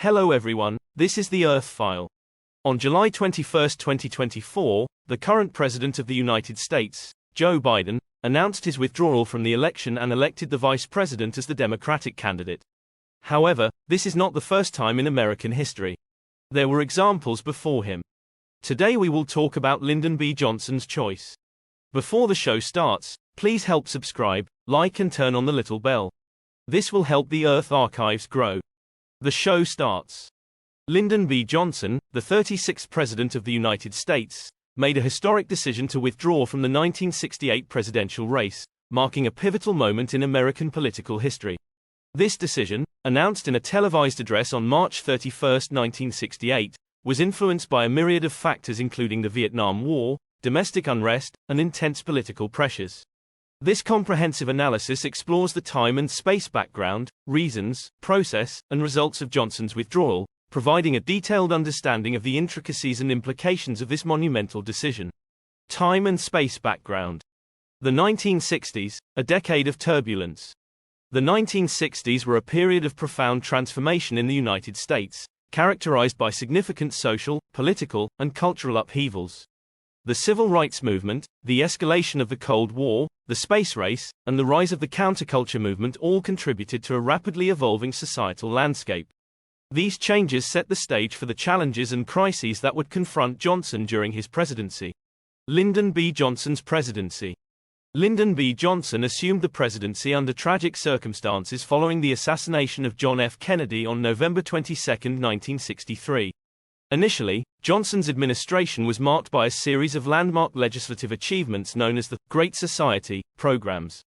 Hello everyone, this is the Earth File. On July 21, 2024, the current President of the United States, Joe Biden, announced his withdrawal from the election and elected the Vice President as the Democratic candidate. However, this is not the first time in American history. There were examples before him. Today we will talk about Lyndon B. Johnson's choice. Before the show starts, please help subscribe, like and turn on the little bell. This will help the Earth archives grow. The show starts. Lyndon B. Johnson, the 36th President of the United States, made a historic decision to withdraw from the 1968 presidential race, marking a pivotal moment in American political history. This decision, announced in a televised address on March 31, 1968, was influenced by a myriad of factors including the Vietnam War, domestic unrest, and intense political pressures. This comprehensive analysis explores the time and space background, reasons, process, and results of Johnson's withdrawal, providing a detailed understanding of the intricacies and implications of this monumental decision. Time and space background. The 1960s, a decade of turbulence. The 1960s were a period of profound transformation in the United States, characterized by significant social, political, and cultural upheavals. The civil rights movement, the escalation of the Cold War, the space race, and the rise of the counterculture movement all contributed to a rapidly evolving societal landscape. These changes set the stage for the challenges and crises that would confront Johnson during his presidency. Lyndon B. Johnson's presidency. Lyndon B. Johnson assumed the presidency under tragic circumstances following the assassination of John F. Kennedy on November 22, 1963. Initially, Johnson's administration was marked by a series of landmark legislative achievements known as the Great Society programs.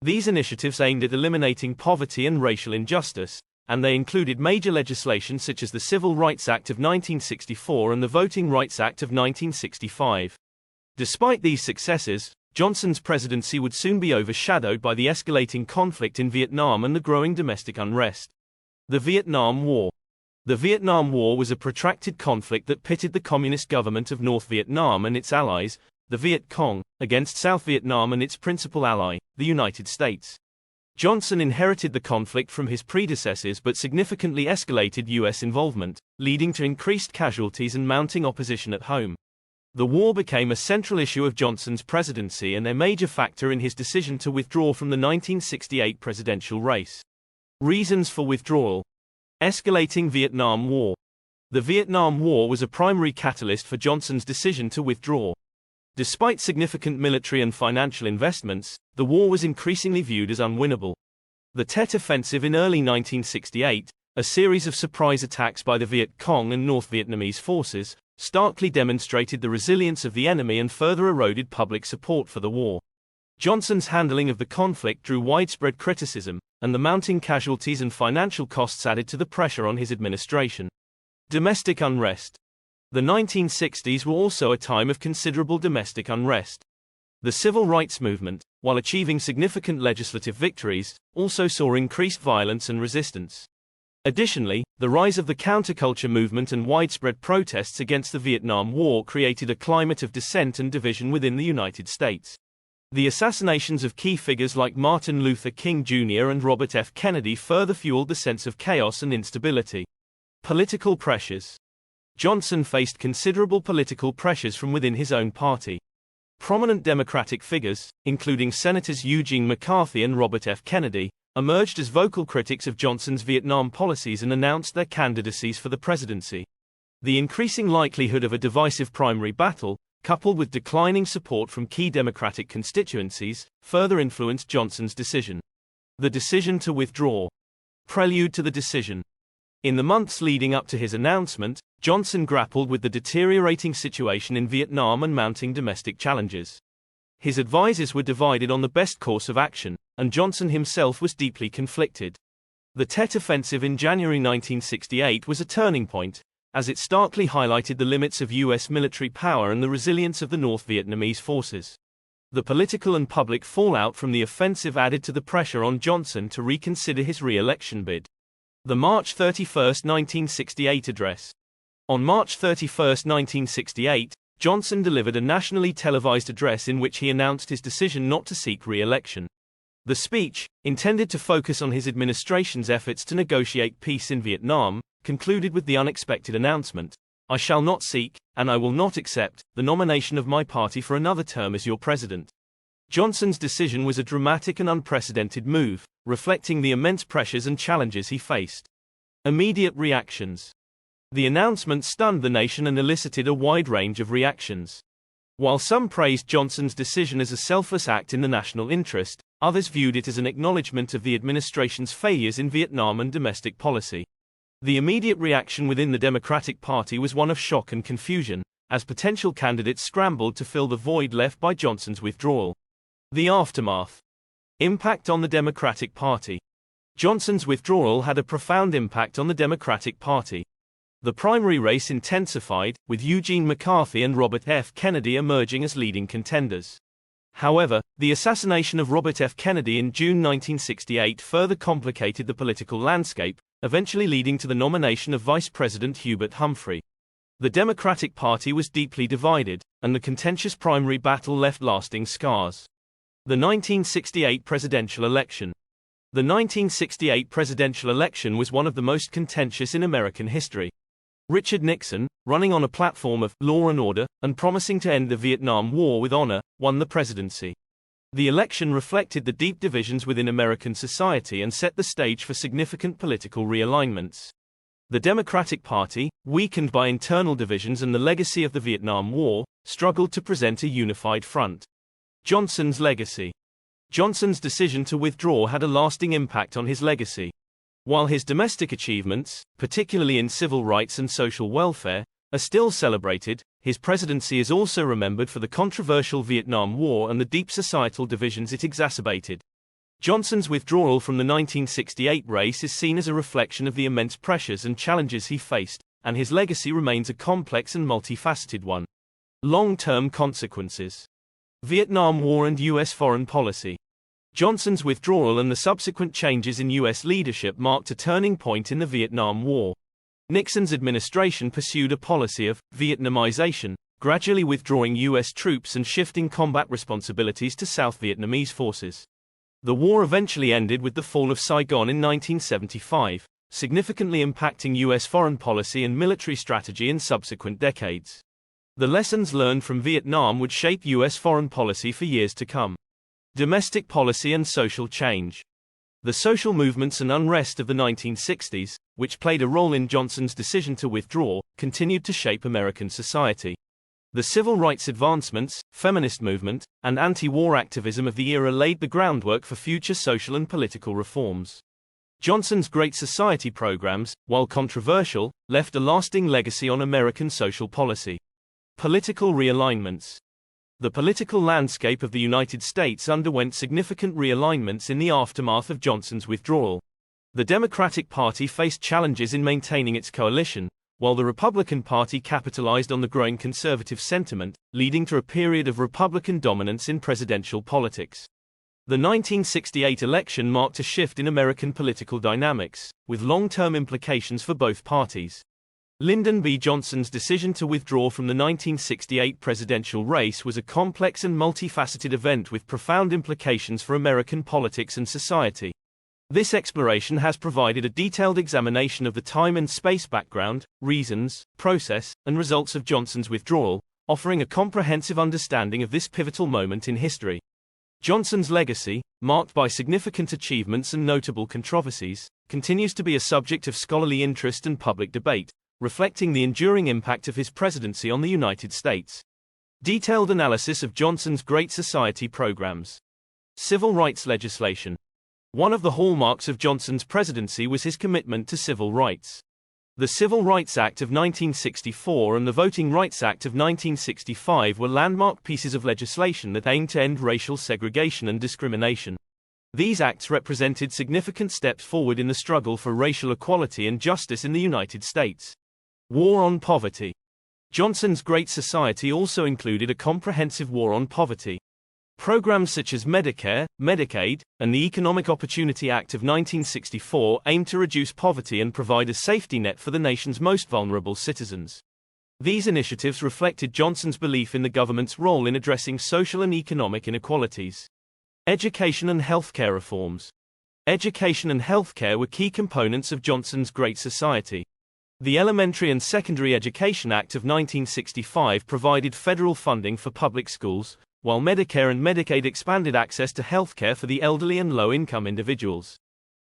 These initiatives aimed at eliminating poverty and racial injustice, and they included major legislation such as the Civil Rights Act of 1964 and the Voting Rights Act of 1965. Despite these successes, Johnson's presidency would soon be overshadowed by the escalating conflict in Vietnam and the growing domestic unrest. The Vietnam War. The Vietnam War was a protracted conflict that pitted the Communist government of North Vietnam and its allies, the Viet Cong, against South Vietnam and its principal ally, the United States. Johnson inherited the conflict from his predecessors but significantly escalated U.S. involvement, leading to increased casualties and mounting opposition at home. The war became a central issue of Johnson's presidency and a major factor in his decision to withdraw from the 1968 presidential race. Reasons for withdrawal. Escalating Vietnam War. The Vietnam War was a primary catalyst for Johnson's decision to withdraw. Despite significant military and financial investments, the war was increasingly viewed as unwinnable. The Tet Offensive in early 1968, a series of surprise attacks by the Viet Cong and North Vietnamese forces, starkly demonstrated the resilience of the enemy and further eroded public support for the war. Johnson's handling of the conflict drew widespread criticism, and the mounting casualties and financial costs added to the pressure on his administration. Domestic unrest. The 1960s were also a time of considerable domestic unrest. The civil rights movement, while achieving significant legislative victories, also saw increased violence and resistance. Additionally, the rise of the counterculture movement and widespread protests against the Vietnam War created a climate of dissent and division within the United States. The assassinations of key figures like Martin Luther King Jr. and Robert F. Kennedy further fueled the sense of chaos and instability. Political pressures. Johnson faced considerable political pressures from within his own party. Prominent Democratic figures, including Senators Eugene McCarthy and Robert F. Kennedy, emerged as vocal critics of Johnson's Vietnam policies and announced their candidacies for the presidency. The increasing likelihood of a divisive primary battle, coupled with declining support from key Democratic constituencies, further influenced Johnson's decision. The decision to withdraw. Prelude to the decision. In the months leading up to his announcement, Johnson grappled with the deteriorating situation in Vietnam and mounting domestic challenges. His advisers were divided on the best course of action, and Johnson himself was deeply conflicted. The Tet Offensive in January 1968 was a turning point, as it starkly highlighted the limits of U.S. military power and the resilience of the North Vietnamese forces. The political and public fallout from the offensive added to the pressure on Johnson to reconsider his re-election bid. The March 31, 1968 address. On March 31, 1968, Johnson delivered a nationally televised address in which he announced his decision not to seek re-election. The speech, intended to focus on his administration's efforts to negotiate peace in Vietnam, concluded with the unexpected announcement, "I shall not seek, and I will not accept, the nomination of my party for another term as your president." Johnson's decision was a dramatic and unprecedented move, reflecting the immense pressures and challenges he faced. Immediate reactions. The announcement stunned the nation and elicited a wide range of reactions. While some praised Johnson's decision as a selfless act in the national interest, others viewed it as an acknowledgement of the administration's failures in Vietnam and domestic policy. The immediate reaction within the Democratic Party was one of shock and confusion, as potential candidates scrambled to fill the void left by Johnson's withdrawal. The aftermath. Impact on the Democratic Party. Johnson's withdrawal had a profound impact on the Democratic Party. The primary race intensified, with Eugene McCarthy and Robert F. Kennedy emerging as leading contenders. However, the assassination of Robert F. Kennedy in June 1968 further complicated the political landscape, eventually leading to the nomination of Vice President Hubert Humphrey. The Democratic Party was deeply divided, and the contentious primary battle left lasting scars. The 1968 presidential election. The 1968 presidential election was one of the most contentious in American history. Richard Nixon, running on a platform of law and order, and promising to end the Vietnam War with honor, won the presidency. The election reflected the deep divisions within American society and set the stage for significant political realignments. The Democratic Party, weakened by internal divisions and the legacy of the Vietnam War, struggled to present a unified front. Johnson's legacy. Johnson's decision to withdraw had a lasting impact on his legacy. While his domestic achievements, particularly in civil rights and social welfare, are still celebrated, his presidency is also remembered for the controversial Vietnam War and the deep societal divisions it exacerbated. Johnson's withdrawal from the 1968 race is seen as a reflection of the immense pressures and challenges he faced, and his legacy remains a complex and multifaceted one. Long-term consequences. Vietnam War and U.S. foreign policy. Johnson's withdrawal and the subsequent changes in U.S. leadership marked a turning point in the Vietnam War. Nixon's administration pursued a policy of Vietnamization, gradually withdrawing U.S. troops and shifting combat responsibilities to South Vietnamese forces. The war eventually ended with the fall of Saigon in 1975, significantly impacting U.S. foreign policy and military strategy in subsequent decades. The lessons learned from Vietnam would shape U.S. foreign policy for years to come. Domestic policy and social change. The social movements and unrest of the 1960s, which played a role in Johnson's decision to withdraw, continued to shape American society. The civil rights advancements, feminist movement, and anti-war activism of the era laid the groundwork for future social and political reforms. Johnson's Great Society programs, while controversial, left a lasting legacy on American social policy. Political realignments. The political landscape of the United States underwent significant realignments in the aftermath of Johnson's withdrawal. The Democratic Party faced challenges in maintaining its coalition, while the Republican Party capitalized on the growing conservative sentiment, leading to a period of Republican dominance in presidential politics. The 1968 election marked a shift in American political dynamics, with long-term implications for both parties. Lyndon B. Johnson's decision to withdraw from the 1968 presidential race was a complex and multifaceted event with profound implications for American politics and society. This exploration has provided a detailed examination of the time and space background, reasons, process, and results of Johnson's withdrawal, offering a comprehensive understanding of this pivotal moment in history. Johnson's legacy, marked by significant achievements and notable controversies, continues to be a subject of scholarly interest and public debate, reflecting the enduring impact of his presidency on the United States. Detailed analysis of Johnson's Great Society programs. Civil rights legislation. One of the hallmarks of Johnson's presidency was his commitment to civil rights. The Civil Rights Act of 1964 and the Voting Rights Act of 1965 were landmark pieces of legislation that aimed to end racial segregation and discrimination. These acts represented significant steps forward in the struggle for racial equality and justice in the United States. War on poverty. Johnson's Great Society also included a comprehensive war on poverty. Programs such as Medicare, Medicaid, and the Economic Opportunity Act of 1964 aimed to reduce poverty and provide a safety net for the nation's most vulnerable citizens. These initiatives reflected Johnson's belief in the government's role in addressing social and economic inequalities. Education and healthcare reforms. Education and healthcare were key components of Johnson's Great Society. The Elementary and Secondary Education Act of 1965 provided federal funding for public schools, while Medicare and Medicaid expanded access to healthcare for the elderly and low-income individuals.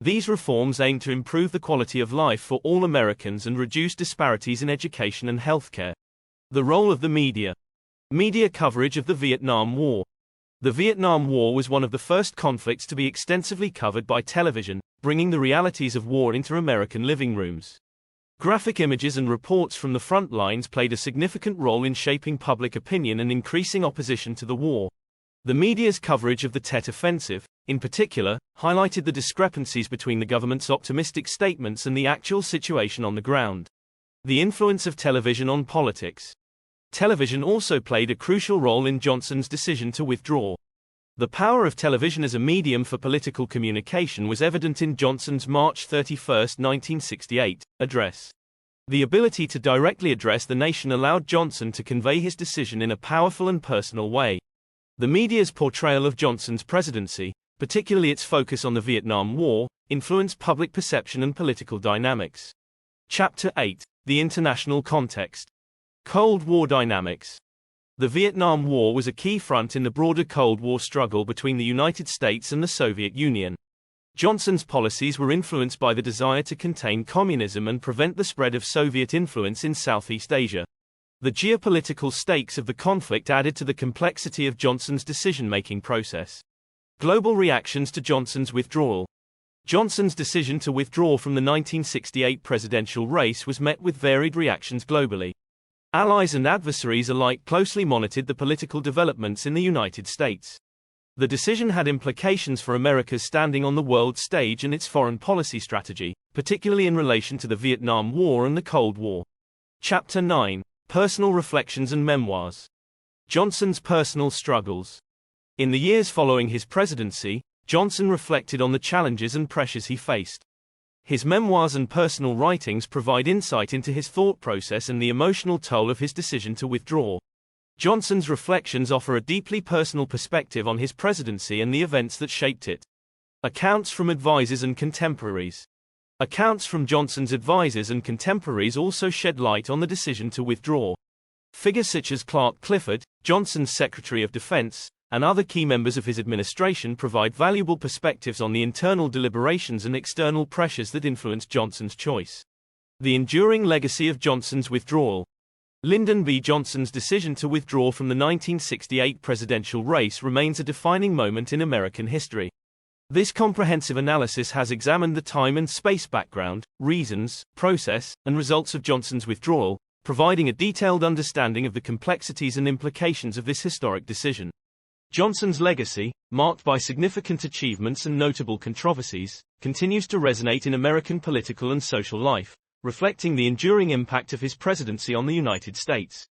These reforms aimed to improve the quality of life for all Americans and reduce disparities in education and healthcare. The role of the media. Media coverage of the Vietnam War. The Vietnam War was one of the first conflicts to be extensively covered by television, bringing the realities of war into American living rooms. Graphic images and reports from the front lines played a significant role in shaping public opinion and increasing opposition to the war. The media's coverage of the Tet Offensive, in particular, highlighted the discrepancies between the government's optimistic statements and the actual situation on the ground. The influence of television on politics. Television also played a crucial role in Johnson's decision to withdraw. The power of television as a medium for political communication was evident in Johnson's March 31, 1968, address. The ability to directly address the nation allowed Johnson to convey his decision in a powerful and personal way. The media's portrayal of Johnson's presidency, particularly its focus on the Vietnam War, influenced public perception and political dynamics. Chapter 8. The International Context. Cold War Dynamics. The Vietnam War was a key front in the broader Cold War struggle between the United States and the Soviet Union. Johnson's policies were influenced by the desire to contain communism and prevent the spread of Soviet influence in Southeast Asia. The geopolitical stakes of the conflict added to the complexity of Johnson's decision-making process. Global reactions to Johnson's withdrawal. Johnson's decision to withdraw from the 1968 presidential race was met with varied reactions globally. Allies and adversaries alike closely monitored the political developments in the United States. The decision had implications for America's standing on the world stage and its foreign policy strategy, particularly in relation to the Vietnam War and the Cold War. Chapter 9. Personal Reflections and Memoirs. Johnson's personal struggles. In the years following his presidency, Johnson reflected on the challenges and pressures he faced. His memoirs and personal writings provide insight into his thought process and the emotional toll of his decision to withdraw. Johnson's reflections offer a deeply personal perspective on his presidency and the events that shaped it. Accounts from advisors and contemporaries. Accounts from Johnson's advisors and contemporaries also shed light on the decision to withdraw. Figures such as Clark Clifford, Johnson's Secretary of Defense, and other key members of his administration provide valuable perspectives on the internal deliberations and external pressures that influenced Johnson's choice. The enduring legacy of Johnson's withdrawal. Lyndon B. Johnson's decision to withdraw from the 1968 presidential race remains a defining moment in American history. This comprehensive analysis has examined the time and space background, reasons, process, and results of Johnson's withdrawal, providing a detailed understanding of the complexities and implications of this historic decision. Johnson's legacy, marked by significant achievements and notable controversies, continues to resonate in American political and social life, reflecting the enduring impact of his presidency on the United States.